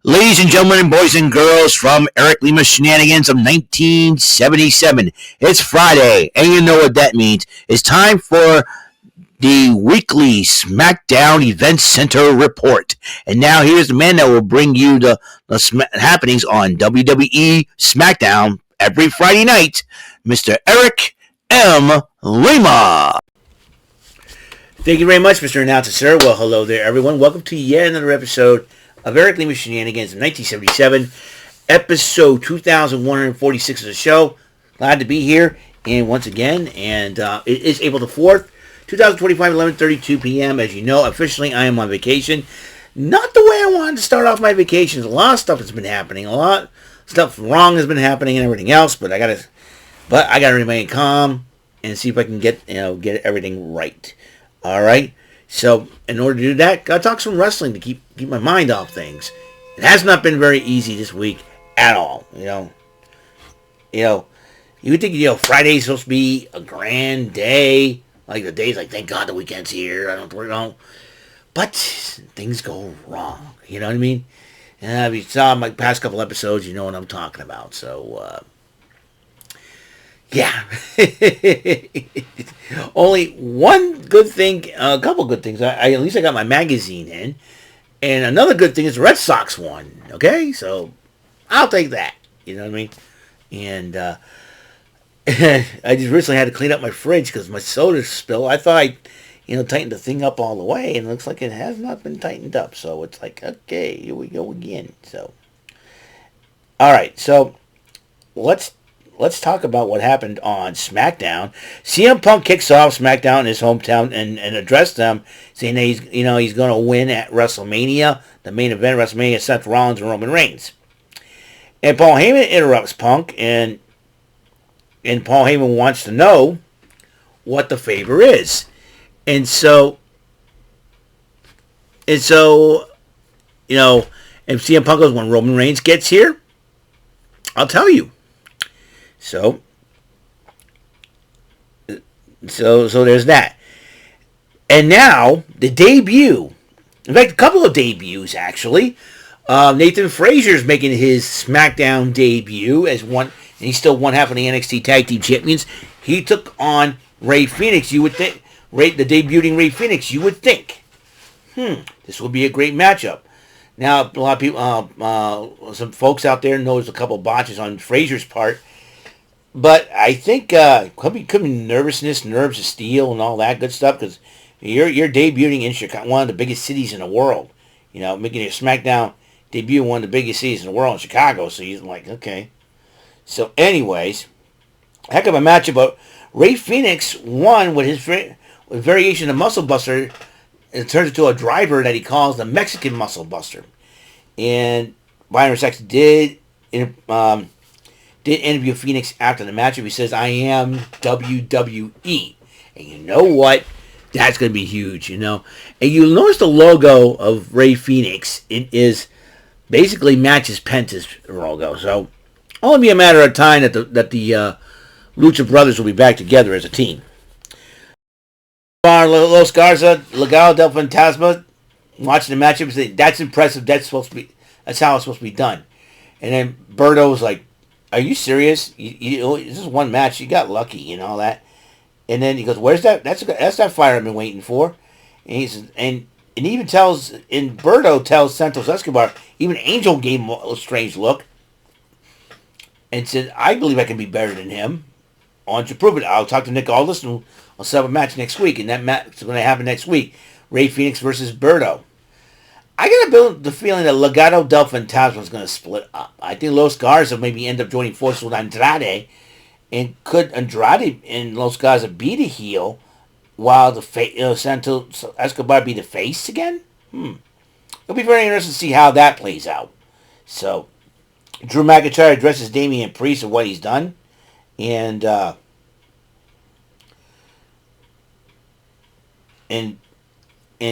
Ladies and gentlemen, boys and girls, from Eric Lima Shenanigans of 1977. It's Friday, and you know what that means. It's time for the weekly SmackDown Event Center report. And now here's the man that will bring you the happenings on WWE SmackDown every Friday night, Mr. Eric M. Lima. Thank you very much, Mr. Announcer, sir. Well, hello there, everyone. Welcome to yet another episode of Eric Lima Shenanigans of 1977, episode 2146 of the show. Glad to be here, and once again, and it is April the 4th, 2025, 11:32 p.m. As you know, officially, I am on vacation. Not the way I wanted to start off my vacation. There's a lot of stuff that's been happening. A lot of stuff wrong has been happening and everything else, but I gotta remain calm and see if I can get everything right. All right. So, in order to do that, gotta talk some wrestling to keep my mind off things. It has not been very easy this week at all. You would think Friday's supposed to be a grand day, like the day's like, thank God the weekend's here. I don't know, but things go wrong. You know what I mean? And if you saw my past couple episodes, you know what I'm talking about. So, yeah. Only one good thing, a couple good things. At least I got my magazine in. And another good thing is the Red Sox won. Okay? So, I'll take that. You know what I mean? And I just recently had to clean up my fridge because my soda spilled. I thought I, tightened the thing up all the way. And it looks like it has not been tightened up. So, it's like, okay, here we go again. So, alright. So, Let's talk about what happened on SmackDown. CM Punk kicks off SmackDown in his hometown and addressed them, saying that he's going to win at WrestleMania, the main event, WrestleMania, Seth Rollins and Roman Reigns. And Paul Heyman interrupts Punk, and Paul Heyman wants to know what the favor is. And CM Punk goes, when Roman Reigns gets here, I'll tell you. So there's that. And now, the debut. In fact, a couple of debuts, actually. Nathan Frazer's making his SmackDown debut as one, and he's still one half of the NXT Tag Team Champions. He took on Rey Fenix. You would think, the debuting Rey Fenix, you would think, this will be a great matchup. Now, a lot of people, some folks out there noticed a couple botches on Frazer's part. But I think could be nervousness, nerves of steel, and all that good stuff. Because you're debuting in Chicago, one of the biggest cities in the world. Making your SmackDown debut in one of the biggest cities in the world, in Chicago. So he's like, okay. So, anyways, heck of a matchup. But Rey Fenix won with his variation of Muscle Buster. It turns into a driver that he calls the Mexican Muscle Buster. And Byron Saxton did interview Phoenix after the matchup. He says, I am WWE. And you know what? That's going to be huge, And you'll notice the logo of Rey Fenix. It is basically matches Penta's logo. So, only be a matter of time that the Lucha Brothers will be back together as a team. Los Garza, Legado del Fantasma, watching the matchup, that's impressive. That's how it's supposed to be done. And then Berto was like, are you serious? This is one match. You got lucky, all that. And then he goes, "Where's that? That's that fire I've been waiting for." And he says, and even Berto tells Santos Escobar, even Angel gave him a strange look, and said, "I believe I can be better than him. Why don't you prove it? I'll talk to Nick Aldis and I'll set up a match next week." And that match is going to happen next week: Rey Fenix versus Berto. I got to build the feeling that Legado del Fantasma is going to split up. I think Los Garza maybe end up joining forces with Andrade. And could Andrade and Los Garza be the heel while Santos Escobar be the face again? It'll be very interesting to see how that plays out. So, Drew McIntyre addresses Damian Priest of what he's done. And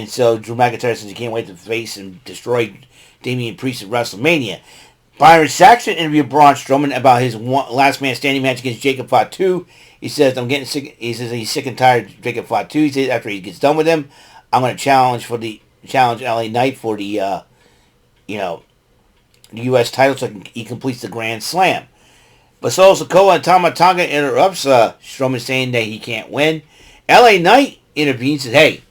so Drew McIntyre says he can't wait to face and destroy Damian Priest at WrestleMania. Byron Saxton interviewed Braun Strowman about his last man standing match against Jacob Fatu. He says, I'm getting sick. He says he's sick and tired of Jacob Fatu. He says after he gets done with him, I'm going to challenge LA Knight for the, the U.S. title so he completes the Grand Slam. But Solo Sikoa and Tama Tonga interrupts Strowman, saying that he can't win. LA Knight intervenes and says, hey,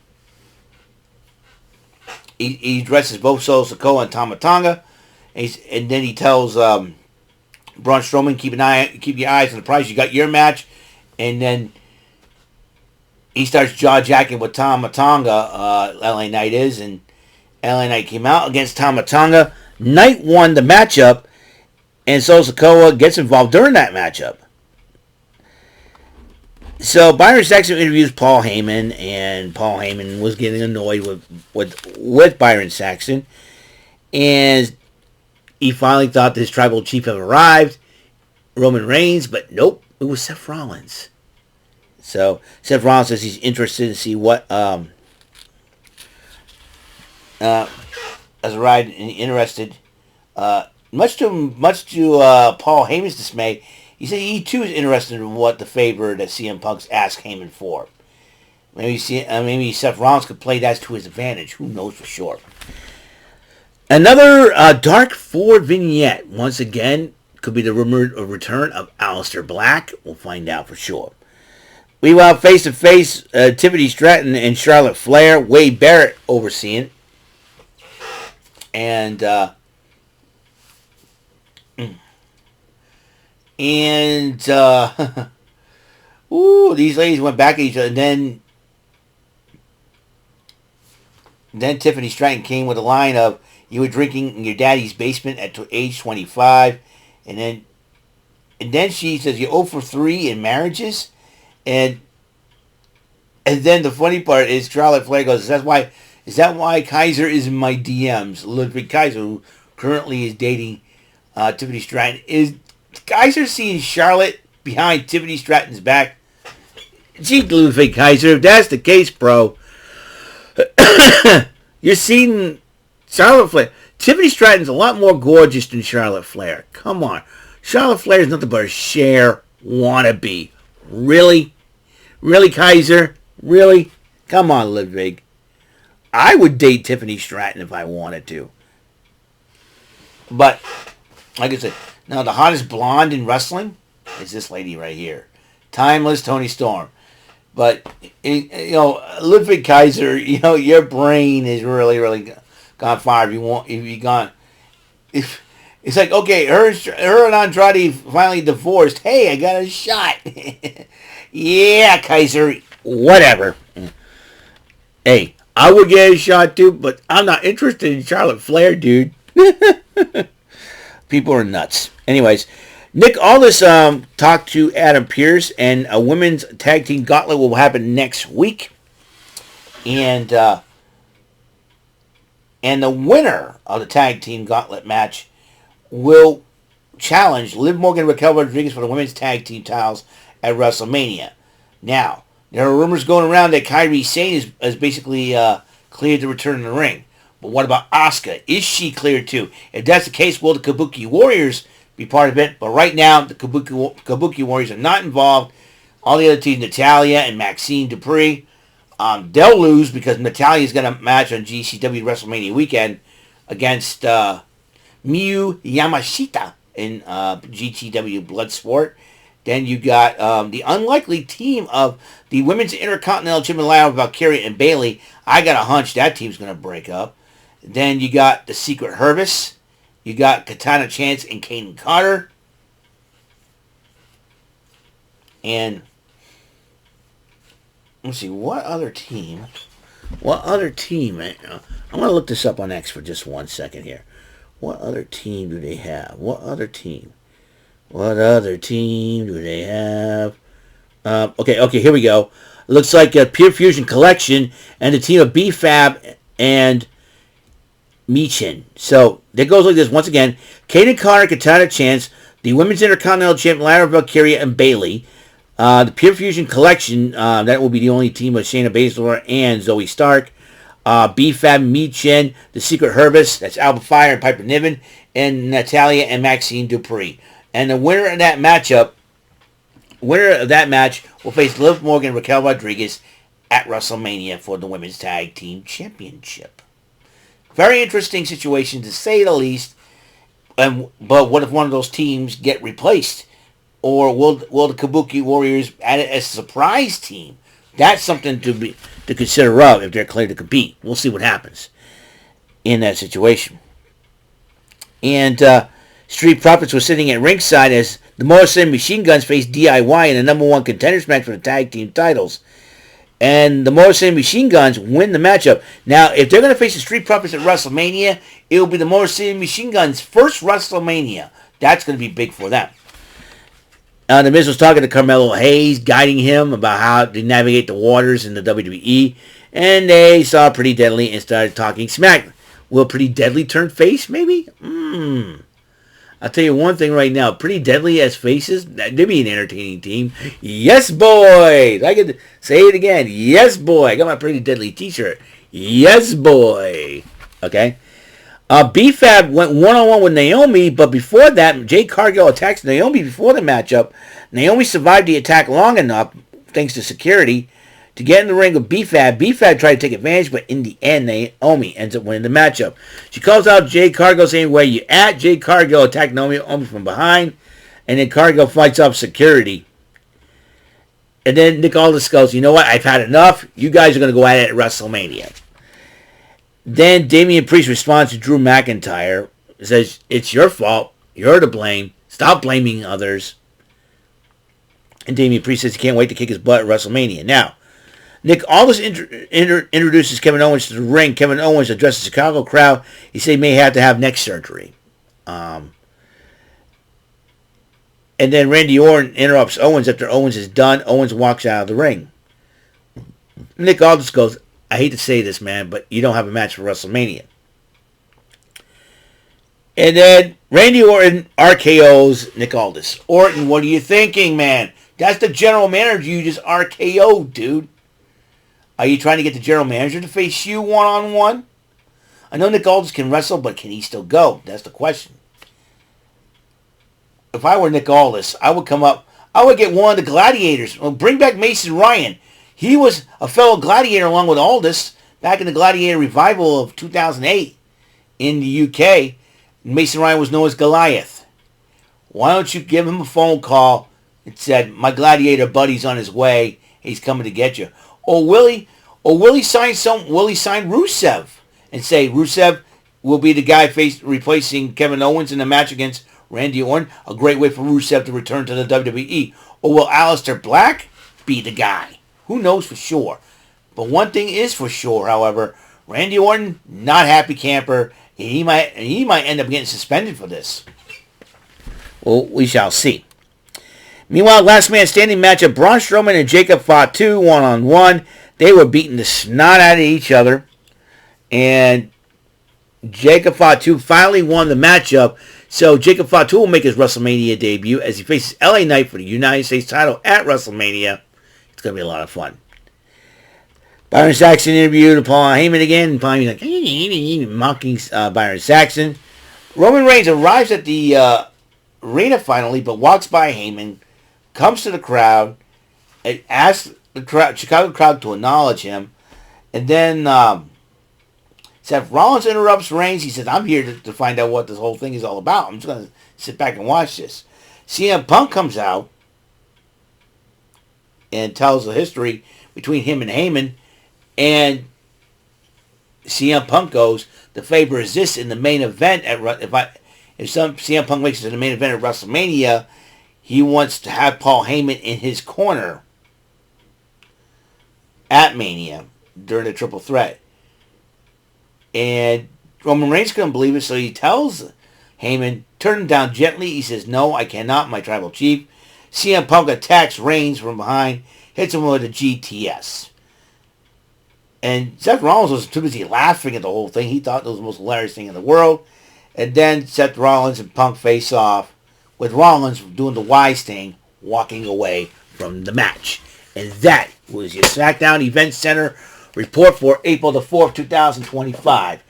he addresses both Solo Sikoa and Tama Tonga, and then he tells Braun Strowman, keep your eyes on the prize. You got your match, and then he starts jaw-jacking with Tama Tonga. LA Knight is, and LA Knight came out against Tama Tonga. Knight won the matchup, and Solo Sikoa gets involved during that matchup. So Byron Saxton interviews Paul Heyman, and Paul Heyman was getting annoyed with Byron Saxton, and he finally thought his tribal chief had arrived, Roman Reigns, but nope, it was Seth Rollins. So Seth Rollins says he's interested to see what as a ride, interested. Much to Paul Heyman's dismay, he said he too is interested in what the favor that CM Punk's asked Heyman for. Maybe Seth Rollins could play that to his advantage. Who knows for sure. Another Dark Forward vignette. Once again, could be the rumored return of Aleister Black. We'll find out for sure. We will have face-to-face Tiffany Stratton and Charlotte Flair. Wade Barrett overseeing. And these ladies went back at each other, and then Tiffany Stratton came with a line of, you were drinking in your daddy's basement at age 25, and then she says, you're 0 for 3 in marriages, and then the funny part is Charlotte Flair goes, is that why Kaiser is in my DMs? Ludwig Kaiser, who currently is dating Tiffany Stratton, is Kaiser seeing Charlotte behind Tiffany Stratton's back? Gee, Ludwig Kaiser, if that's the case, bro, you're seeing Charlotte Flair. Tiffany Stratton's a lot more gorgeous than Charlotte Flair. Come on. Charlotte Flair is nothing but a Cher wannabe. Really? Really, Kaiser? Really? Come on, Ludwig. I would date Tiffany Stratton if I wanted to. But, like I said, now the hottest blonde in wrestling is this lady right here. Timeless Toni Storm. But, Ludwig Kaiser, your brain is really, really gone far if it's like, okay, her and Andrade finally divorced. Hey, I got a shot. Yeah, Kaiser, whatever. Hey, I would get a shot too, but I'm not interested in Charlotte Flair, dude. People are nuts. Anyways, Nick Aldis talked to Adam Pearce, and a women's tag team gauntlet will happen next week. And the winner of the tag team gauntlet match will challenge Liv Morgan and Raquel Rodriguez for the women's tag team titles at WrestleMania. Now, there are rumors going around that Kairi Sane is basically cleared to return to the ring. But what about Asuka? Is she cleared too? If that's the case, will the Kabuki Warriors be part of it? But right now, the Kabuki Warriors are not involved. All the other teams, Natalya and Maxine Dupree, they'll lose because Natalia's going to match on GCW WrestleMania weekend against Miyu Yamashita in GCW Bloodsport. Then you got the unlikely team of the Women's Intercontinental Championship Lyra Valkyria and Bayley. I got a hunch that team's going to break up. Then you got the Secret Hervis. You got Katana Chance and Kaden Carter. And let's see, what other team? I'm going to look this up on X for just 1 second here. What other team do they have? What other team do they have? Okay, here we go. It looks like a Pure Fusion Collection and the team of B-Fab and Michin. So, that goes like this. Once again, Kaden Carter, Katana Chance, the Women's Intercontinental Champion, Lyra Valkyria, and Bayley. The Pure Fusion Collection, that will be the only team of Shayna Baszler and Zoe Stark. B-Fab, Michin, the Secret Hervis, that's Alba Fire and Piper Niven, and Natalya and Maxine Dupree. And the winner of that match will face Liv Morgan and Raquel Rodriguez at WrestleMania for the Women's Tag Team Championship. Very interesting situation, to say the least. But what if one of those teams get replaced? Or will the Kabuki Warriors add it as a surprise team? That's something to consider of if they're cleared to compete. We'll see what happens in that situation. And Street Profits was sitting at ringside as the Morrison Machine Guns faced DIY in the number one contenders match for the tag team titles. And the Morrison Machine Guns win the matchup. Now, if they're going to face the Street Profits at WrestleMania, it will be the Morrison Machine Guns' first WrestleMania. That's going to be big for them. The Miz was talking to Carmelo Hayes, guiding him about how to navigate the waters in the WWE. And they saw Pretty Deadly and started talking smack. Will Pretty Deadly turn face, maybe? I'll tell you one thing right now. Pretty Deadly as faces, they'd be an entertaining team. Yes, boy. I can say it again. Yes, boy. I got my Pretty Deadly t-shirt. Yes, boy. Okay. B-Fab went one-on-one with Naomi, but before that, Jade Cargill attacks Naomi before the matchup. Naomi survived the attack long enough, thanks to security, to get in the ring with B-Fab. B-Fab tried to take advantage, but in the end, Naomi ends up winning the matchup. She calls out Jade Cargill, saying, "Where you at?" Jade Cargill attacked Naomi from behind, and then Cargill fights off security. And then Nick Aldis goes, "You know what? I've had enough. You guys are going to go at it at WrestleMania." Then Damian Priest responds to Drew McIntyre. Says, "It's your fault. You're to blame. Stop blaming others." And Damian Priest says he can't wait to kick his butt at WrestleMania. Now, Nick Aldis introduces Kevin Owens to the ring. Kevin Owens addresses the Chicago crowd. He said he may have to have neck surgery. And then Randy Orton interrupts Owens after Owens is done. Owens walks out of the ring. Nick Aldis goes, "I hate to say this, man, but you don't have a match for WrestleMania." And then Randy Orton RKO's Nick Aldis. "Orton, what are you thinking, man? That's the general manager you just RKO'd, dude. Are you trying to get the general manager to face you one-on-one? I know Nick Aldis can wrestle, but can he still go? That's the question." If I were Nick Aldis, I would come up, I would get one of the gladiators. Bring back Mason Ryan. He was a fellow gladiator along with Aldis back in the Gladiator Revival of 2008 in the UK. Mason Ryan was known as Goliath. Why don't you give him a phone call and said, "My gladiator buddy's on his way. He's coming to get you." Or will he sign Rusev and say Rusev will be the guy replacing Kevin Owens in the match against Randy Orton? A great way for Rusev to return to the WWE. Or will Aleister Black be the guy? Who knows for sure? But one thing is for sure, however, Randy Orton, not happy camper. He might end up getting suspended for this. Well, we shall see. Meanwhile, last man standing matchup, Braun Strowman and Jacob Fatu one-on-one. They were beating the snot out of each other. And Jacob Fatu finally won the matchup. So Jacob Fatu will make his WrestleMania debut as he faces LA Knight for the United States title at WrestleMania. It's going to be a lot of fun. Byron Saxton interviewed Paul Heyman again. And Paul Heyman's like, mocking Byron Saxton. Roman Reigns arrives at the arena finally, but walks by Heyman, comes to the crowd, and asks the Chicago crowd to acknowledge him. And then Seth Rollins interrupts Reigns. He says, "I'm here to find out what this whole thing is all about. I'm just going to sit back and watch this." CM Punk comes out and tells the history between him and Heyman. And CM Punk goes, "The favor is this: in the main event if CM Punk makes it to the main event at WrestleMania, he wants to have Paul Heyman in his corner at Mania during the triple threat." And Roman Reigns couldn't believe it, so he tells Heyman, turn him down gently. He says, "No, I cannot, my tribal chief." CM Punk attacks Reigns from behind, hits him with a GTS. And Seth Rollins was too busy laughing at the whole thing. He thought it was the most hilarious thing in the world. And then Seth Rollins and Punk face off, with Rollins doing the wise thing, walking away from the match. And that was your SmackDown Event Center report for April the 4th, 2025.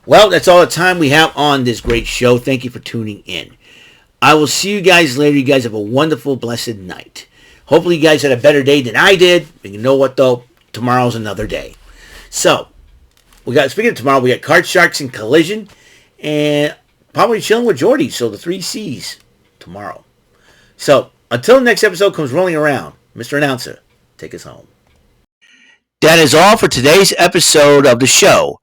Well, that's all the time we have on this great show. Thank you for tuning in. I will see you guys later. You guys have a wonderful, blessed night. Hopefully you guys had a better day than I did. And you know what, though? Tomorrow's another day. So, speaking of tomorrow, we got Card Sharks and Collision. And probably chilling with Jordy. So the 3 C's tomorrow. So until the next episode comes rolling around, Mr. Announcer, take us home. That is all for today's episode of the show.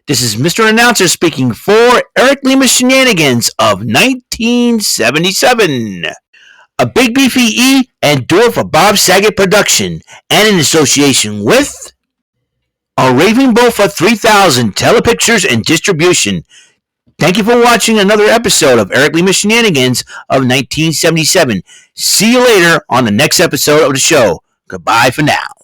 This is Mr. Announcer speaking for Eric Lima Shenanigans of 1977. A Big Beefy E and Do It for Bob Saget production, and in association with a Raving Bull for 3000 Telepictures and Distribution. Thank you for watching another episode of Eric Lima Shenanigans of 1977. See you later on the next episode of the show. Goodbye for now.